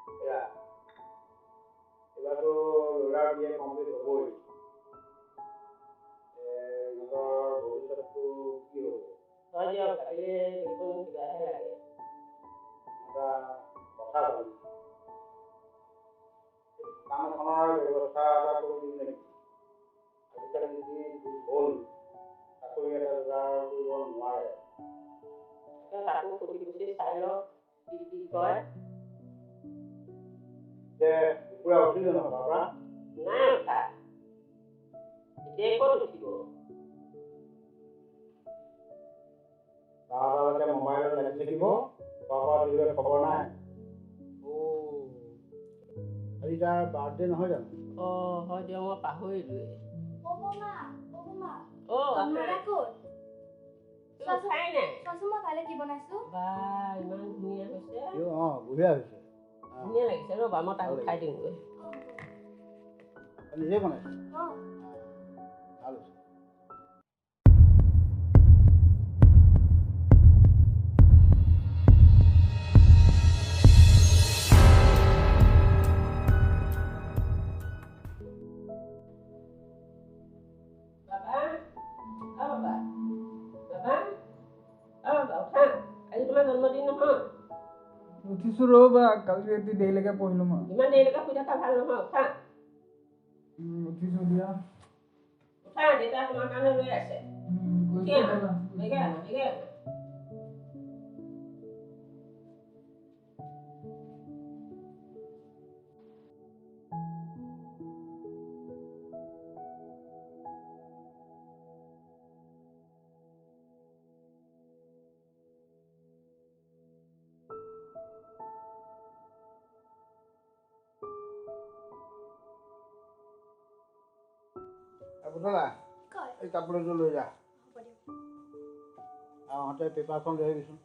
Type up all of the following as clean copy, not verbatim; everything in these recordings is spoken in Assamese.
এয়া এবাৰতো ল'ৰাৰ বিয়ে কমপ্লিট হ'বই সিহঁতৰ ভৱিষ্যতটো কি হ'ব হয় দিয়ক ভাবিলে দেখোন কিবাহে লাগে এটা কথা ভাবিছোঁ কাম এখনৰ ব্যৱস্থা এটা কৰি দিম নেকি আজিকালি যি হ'ল চাকৰি এটা যোগাৰ কৰিব নোৱাৰে তাকো সুধি পুছি চাই লওক কি কয় যে কুকুৰা উঠিলে নহয় বাবা নাই উঠা এতিয়া ক'ত উঠিব তাহাঁতে মোবাইলত লাগি থাকিব খোৱা দিবলৈ খবৰ নাই আজি তাৰ বাৰ্থডে নহয় জানো হয় দিয়ক মই পাহৰিলোৱে ইমান ধুনীয়া হৈছে বঢ়িয়া হৈছে ধুনীয়া লাগিছে ৰ'বা মই তাক খাই দিওঁগৈ নিজে বনাইছে ভাল হৈছে আজি তোমাৰ জন্মদিন নহয় উঠিছো ৰ'বা কালি ৰাতি দেৰিলৈকে পঢ়িলো মই ইমান দেৰিলৈকে শুই থকা ভাল নহয় উঠা উঠিছো দিয়া উঠা দেউতা তোমাৰ কাৰণে ৰৈ আছে পুতলা এই কাপোৰ এযোৰ লৈ যা আহঁতে পেপাৰখন লৈ আহিবিচোন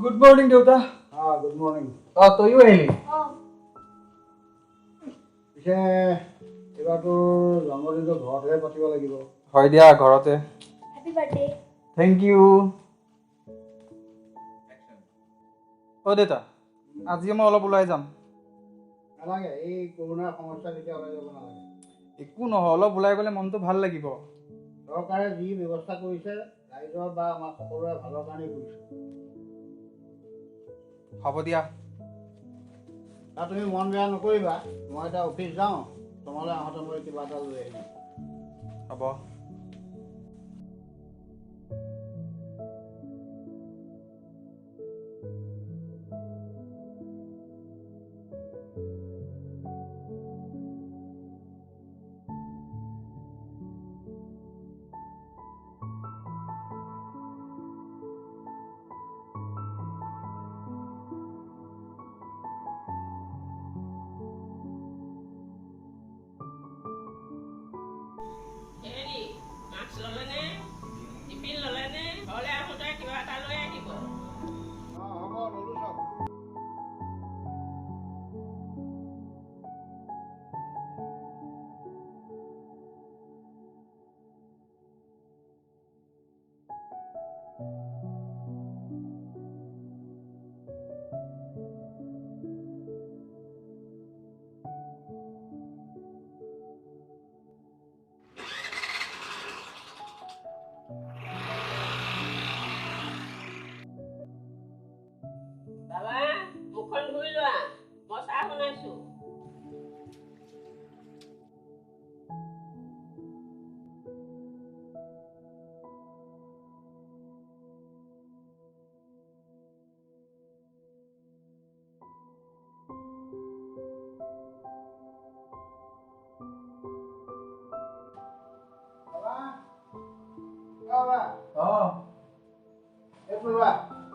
গুড মৰ্ণিং দেউতা গুড মৰ্ণিং তইও আহিলি পিছে এইবাৰতো জন্মদিনটো ঘৰতহে পাতিব লাগিব হয় দিয়া ঘৰতে হ্যাপি বাৰ্থডে থেংক ইউ দেউতা আজি মই অলপ ওলাই যাম নালাগে এই কৰোণাৰ সমস্যা যেতিয়া ওলাই যাব নালাগে একো নহয় অলপ ওলাই গ'লে মনটো ভাল লাগিব চৰকাৰে যি ব্যৱস্থা কৰিছে ৰাইজৰ বা আমাৰ সকলোৰে ভালৰ কাৰণেই কৰিছে হ'ব দিয়া তুমি মন বেয়া নকৰিবা মই এতিয়া অফিচ যাওঁ তোমালৈ আহোঁতে মই কিবা এটা লৈ আহিম হ'ব বাবা মুখখন ধুই লোৱা মই চাহ বনাইছো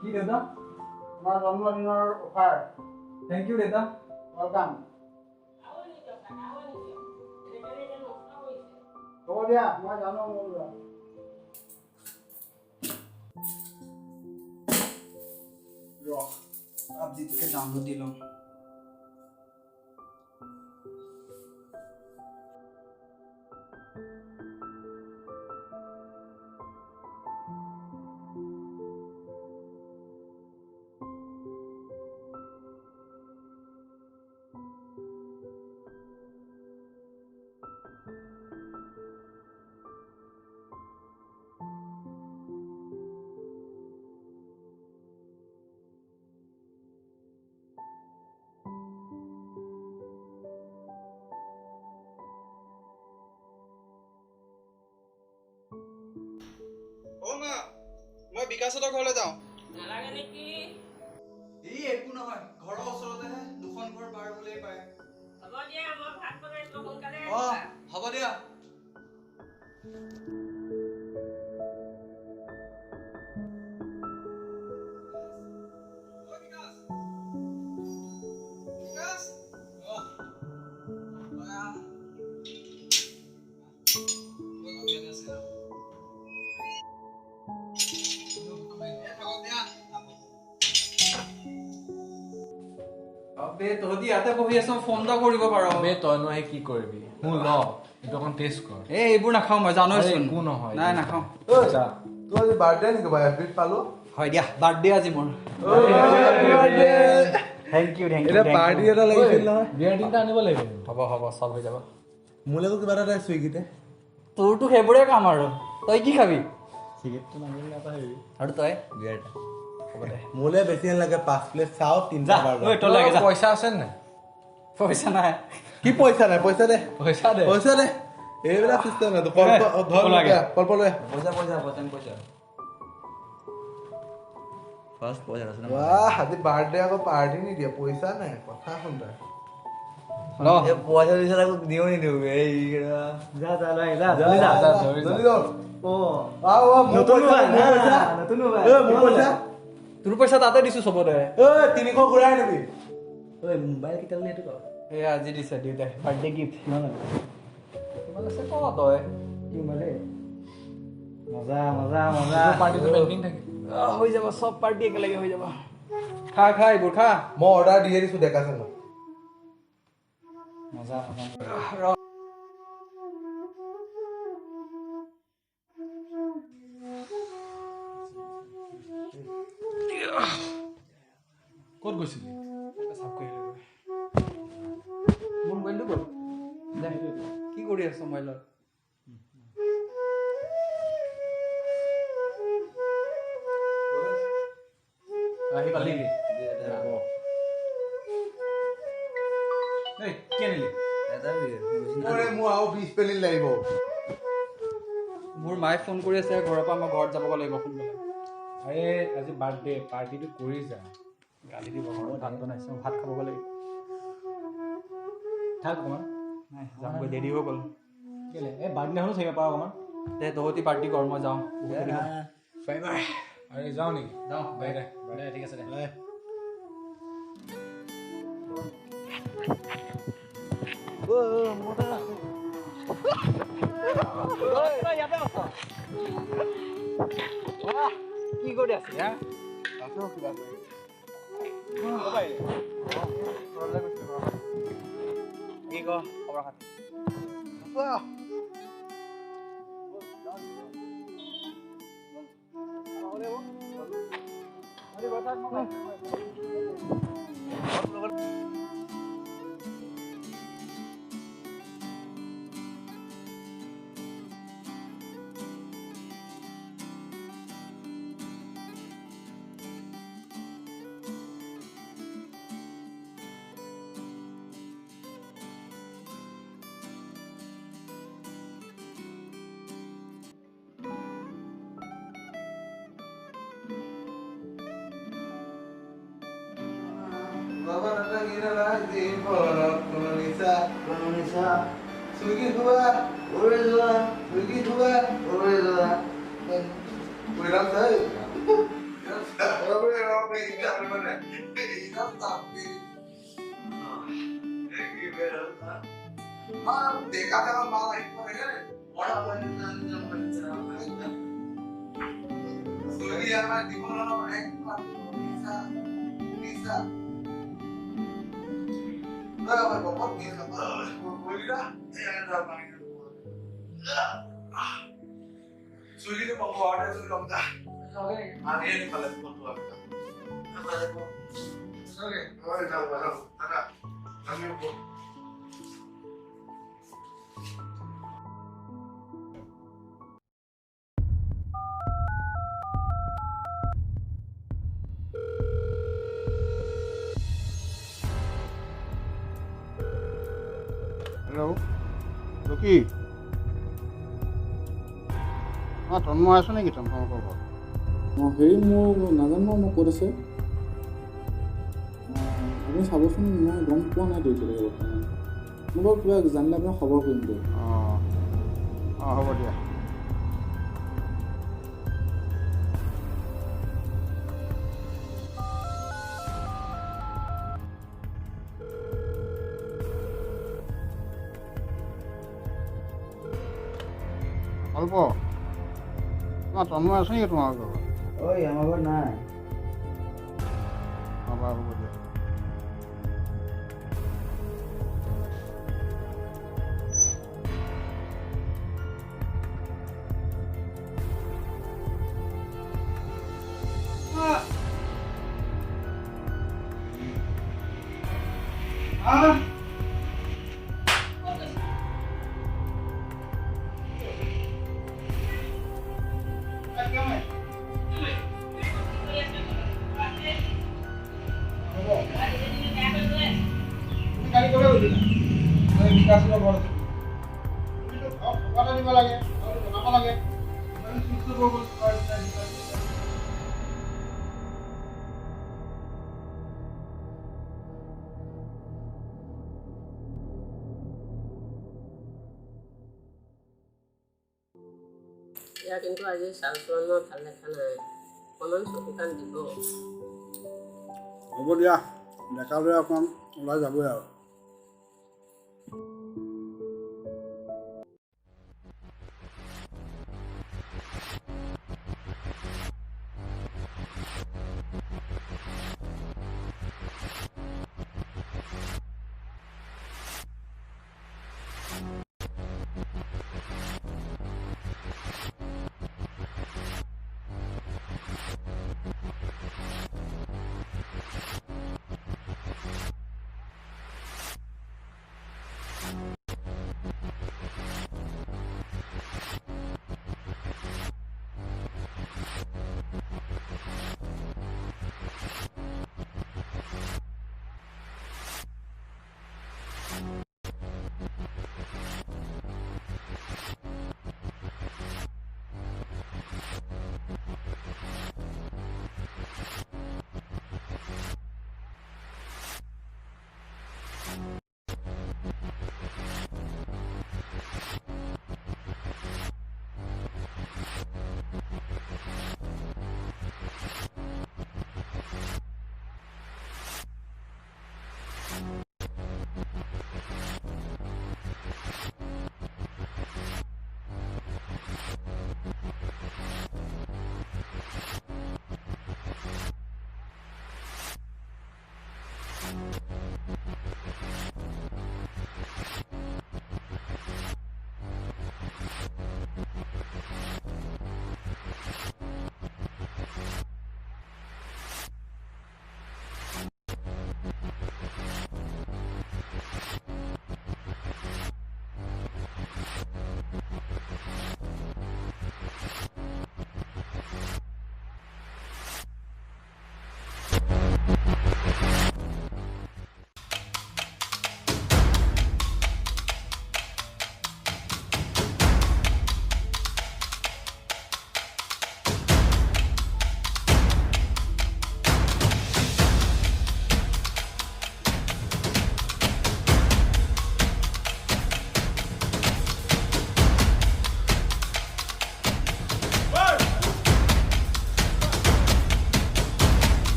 কি দেউতা তোমাৰ জন্মদিনৰ অফাৰ থেংক ইউ দেউতা ৱেলকাম হ'ব দিয়া মই জানো আপডেটকে ডাউনলোড দি লওঁ বিকাশহঁতৰ ঘৰলৈ যাওঁ নালাগে নেকি এই একো নহয় ঘৰৰ ওচৰতেহে দুখন ঘৰ বাৰ বুলিয়ে পায় হ'ব দিয়া মই ভাত বনাইছো সোনকালে হ'ব দিয়া তহঁতি ইয়াতে বহি আছ ফোন এটা কৰিব পাৰ তইনো আহি কি কৰিবি মোৰ ল এইটো অকণ টেষ্ট কৰ এইবোৰ নাখাওঁ মই জানোচোন একো নহয় নাই নাখাওঁ তোৰ আজি বাৰ্থডে নেকি বাৰু এফবিত পালো হয় দিয়া বাৰ্থডে আজি মোৰ থেংক ইউ এটা পাৰ্টি এটা লাগিছিল নহয় বিয়াৰ দিনটা আনিব লাগিব হ'ব চব হৈ যাব মোলৈকো কিবা এটা দে চুইগিতে তোৰতো সেইবোৰে কাম আৰু তই কি খাবি চিগাৰেটটো নামিলে নাপাহৰিবি আৰু তই বিয়াৰ এটা হ'ব দে মোলে বেছি নালাগে 5 প্লেট চাও 3টা বাৰ্গাৰ তই লাগে যা পইচা আছে নাই পইচা নাই কি পইচা নাই পইচা দে পইচা দে এইবিলাক চিষ্টেম নাই ধৰ লাগে পলপ লৈ পইচা ফাৰ্ষ্ট পইচা আছে না বাহ আজি বাৰ্থডে আকৌ পাৰ্টি নিদিয়ে পইচা নাই কথা শুনতা পইচা দিছে আকৌ দিও নিদিও এই যা লৈ যা জলদি যা তোৰ পইচা তাতে দিছো চবতে 300 ঘূৰাই নিবি মোবাইল কেইটা সেইটো ক এই আজি দিছে দেউতাই বাৰ্থডে গিফ্ট কিমান লাগে কিমান আছে ক তই কি মানে মজা পাৰ্টিটো পেণ্ডিং থাকে হৈ যাব চব পাৰ্টি একেলগে হৈ যাব খা এইবোৰ খা মই অৰ্ডাৰ দিয়ে দিছো ডেকা চাং মজা ক'ত গৈছিলি মোৰ মোবাইলটো গ'ল কি কৰি আছ মোবাইলত আহি পালি কি আনিলি মোৰ আৰু 20 পেলিট লাগিব মোৰ মায়ে ফোন কৰি আছে ঘৰৰ পৰা মই ঘৰত যাবগৈ লাগিব সোনকালে আৰে আজি বাৰ্থডে পাৰ্টিটো কৰি যা গালি দিব ঘৰত ভাত বনাইছে ভাত খাবগৈ লাগিব থাক অকণমান নাই যামগৈ দেৰি হৈ গ'ল কেলে এই বাৰ্থডেখনো থাকিব পাৰ অকণমান দে তহঁতি পাৰ্টি কৰ মই যাওঁ বাই বাই আৰে যাওঁ নেকি যাওঁ বাই দে ঠিক আছে দে কি কৰি আছে কি ক খবৰ খাতি Bapak datang gini lagi, porok Indonesia. Sugi dua, Sugi dua, Udah saya. Kalau orang ini mana? Ini tapi. Dekat dengan malah itu kan. Orang mana yang mencari. Sugi yang mana di mana orang bisa. Nah, bapak bisa boleh dah. Jangan ramai. Sugi itu bapak ada sugi lomba. Oke. Ada yang kalau foto apa? Ada apa? Oke. Boleh dah baru. Ada. Kami pun. Hello, Loki. Tonu আছে নেকি তোমালোকৰ ঘৰত? অঁ হেৰি মোৰ নাজানো মই ক'ত আছে আপুনি চাবচোন মই গম পোৱা নাই এতিয়ালৈকে বৰ্তমান মই বাৰু কিবা জানিলে আপোনাক খবৰ কৰিম দিয়ক অঁ হ'ব দিয়া কল্প তোমাৰ তন্ময় আছে নেকি তোমাৰ ঘৰত ঐ আমাৰ ঘৰত নাই অঁ বাৰু হ'ব দিয়া ইয়াৰ কিন্তু আজি চাল চলনৰ ভাল দেখা নাই অকণমান চকু কাণ দিব হ'ব দিয়া ডেকালৈ অকণ ওলাই যাবই আৰু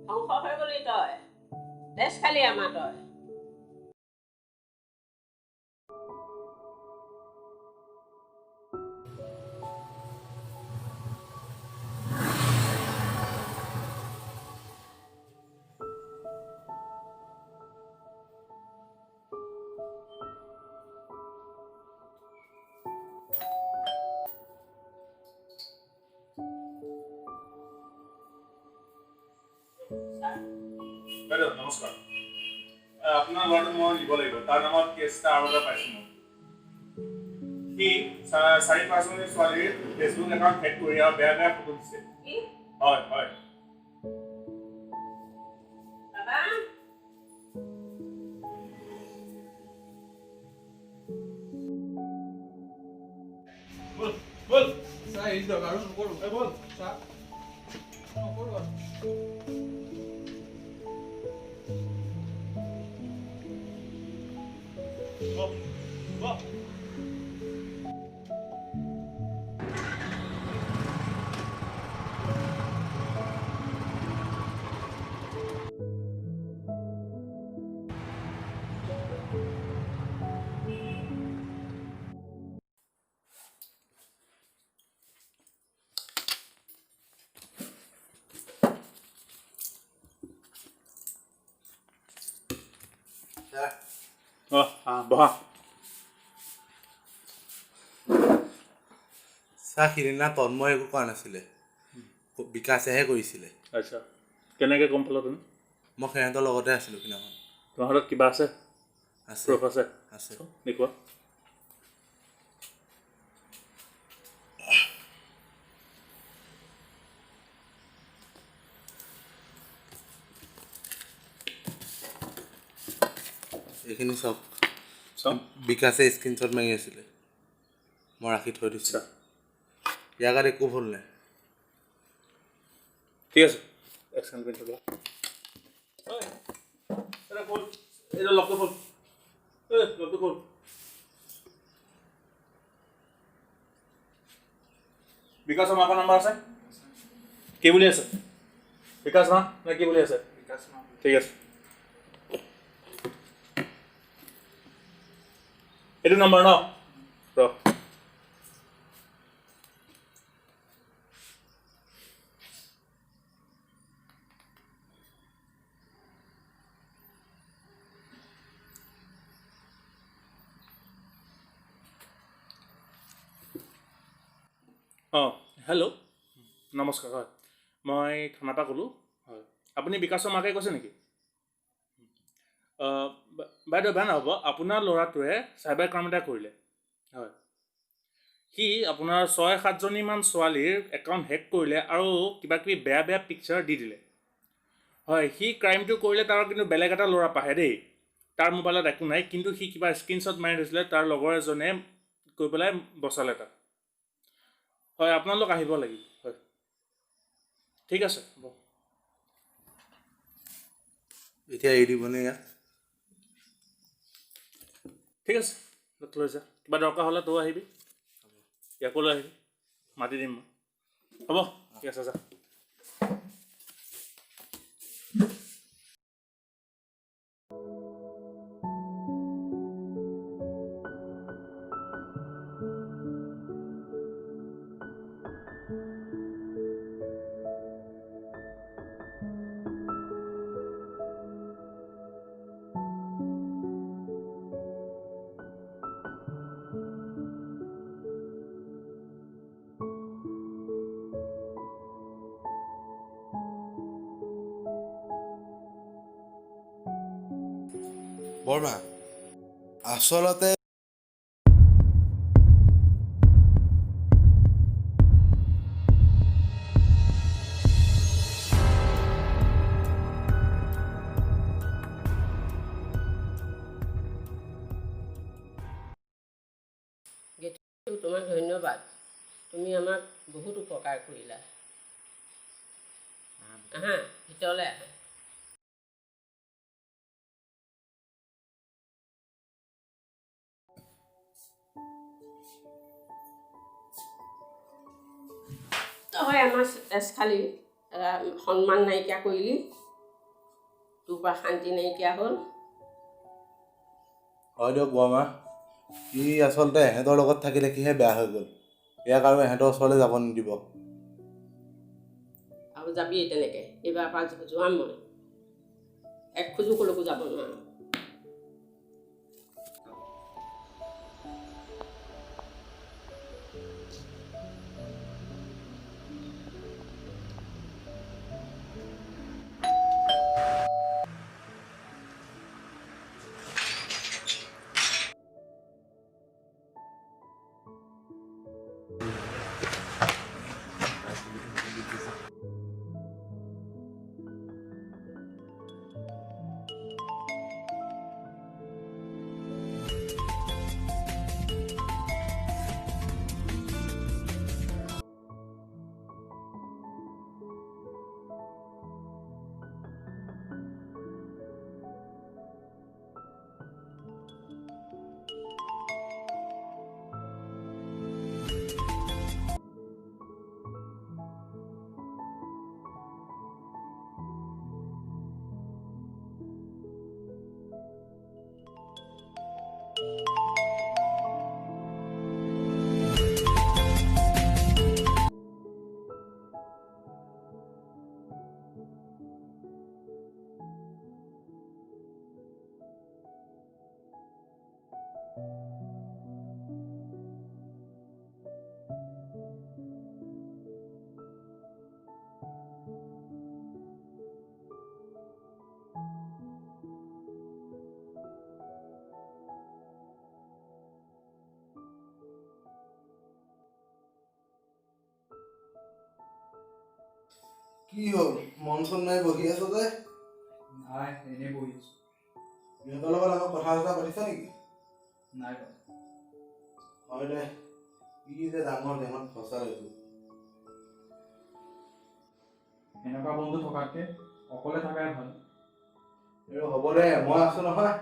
ধ্বংস হৈ গলি তই তেজ খালি আমাৰ তই বাইদেউ নমস্কাৰ আপোনাৰ ল'ৰাটো মই দিব লাগিব তাৰ নামত কেছ এটা আৰু এটা পাইছোঁ মই সি 4-5জনী ছোৱালীৰ ফেচবুক একাউণ্ট হেক কৰি আৰু বেয়া বেয়া ফটো দিছে হয় হয় বাবা বল বল চাহ এৰি দিয়ক আৰু নকৰোঁ বল চাহ নকৰোঁ আৰু বল বহা চাহ সিদিনা তন্ময় একো কৰা নাছিলে বিকাশেহে কৰিছিলে আচ্ছা কেনেকৈ গম পালা তুমি মই সিহঁতৰ লগতে আছিলোঁ সিদিনাখন তোমাৰ হাতত কিবা আছে আছে প্ৰুফ আছে আছে দেখুৱা এইখিনি চাওক চাওঁ বিকাশে স্ক্ৰীনশ্বট মাৰি আছিলে মই ৰাখি থৈ দিছোঁ ইয়াৰ গাত একো ভুল নাই ঠিক আছে এক্সেন কৰি থ'বা এটা খোল এইটো লকটো খোল লকটো খোল বিকাশৰ মাকৰ নম্বৰ আছে কি বুলি আছে বিকাশ মা নে কি বুলি আছে বিকাশ মা ঠিক আছে এইটো নম্বৰ ন ৰ অঁ হেল্ল' নমস্কাৰ হয় মই থানাৰ পৰা ক'লোঁ হয় আপুনি বিকাশৰ মাকে কৈছে নেকি বাইদেউ বেয়া নহ'ব আপোনাৰ ল'ৰাটোৱে চাইবাৰ ক্ৰাইম এটা কৰিলে হয় সি আপোনাৰ 6-7জনীমান ছোৱালীৰ একাউণ্ট হেক কৰিলে আৰু কিবা কিবি বেয়া বেয়া পিকচাৰ দি দিলে হয় সি ক্ৰাইমটো কৰিলে তাৰ কিন্তু বেলেগ এটা ল'ৰা পাহে দেই তাৰ মোবাইলত একো নাই কিন্তু সি কিবা স্ক্ৰীনশ্বট মাৰি দিছিলে তাৰ লগৰ এজনে কৈ পেলাই বচালে তাক হয় আপোনালোক আহিব লাগিব হয় ঠিক আছে হ'ব এতিয়া এৰি দিবনে ইয়াক ঠিক আছে লৈ যা কিবা দৰকাৰ হ'লে তই আহিবি ইয়াকো লৈ আহিবি মাতি দিম মই হ'ব ঠিক আছে যা বৰমা আচলতে তোমাক ধন্যবাদ তুমি আমাক বহুত উপকাৰ কৰিলা আহা ভিতৰলৈ আহা তই আমাৰ তেজ খালি সন্মান নাইকিয়া কৰিলি তোৰ পৰা শান্তি নাইকিয়া হ'ল হয় দিয়ক বৰমা ই আচলতে এহেঁতৰ লগত থাকিলে কিহে বেয়া হৈ গ'ল ইয়াক আৰু এহেঁতৰ ওচৰলৈ যাব নিদিব আৰু যাবি তেনেকৈ এইবাৰ পৰা যোৱাম মই এক খোজো ক'লৈকো যাব নোৱাৰোঁ কি হ'ল মন চন নাই বহি আছো যে নাই এনেই বহি আছো সিহঁতৰ লগত আকৌ কথা চথা পাতিছা নেকি নাই হয় দে কি যে ডাঙৰ দেহত ফচা লৈছো এনেকুৱা বন্ধু থকাতকে অকলে থকাই ভাল আৰু হ'ব দে মই আছো নহয়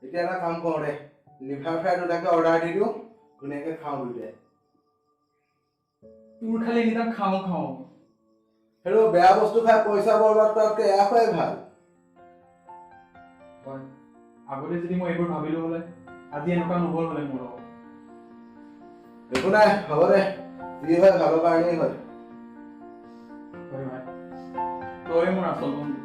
এতিয়া এটা কাম কৰো দে লিভাৰ ফ্ৰাই দুটাকে অৰ্ডাৰ দি দিওঁ ধুনীয়াকে খাওঁ দুইটাই তোৰ খালি কিতাপ খাওঁ আৰু বেয়া বস্তু খাই পইচা বৰবাদ কৰাতকে এয়া খোৱাই ভাল হয় আগতে যদি মই এইবোৰ ভাবিলো হ'লে আজি এনেকুৱা নহ'ল হ'লে মোৰ লগত একো নাই হ'ব দে যি হয় ভালৰ কাৰণেই হয় হয় ভাই তই মোৰ আচল বন্ধু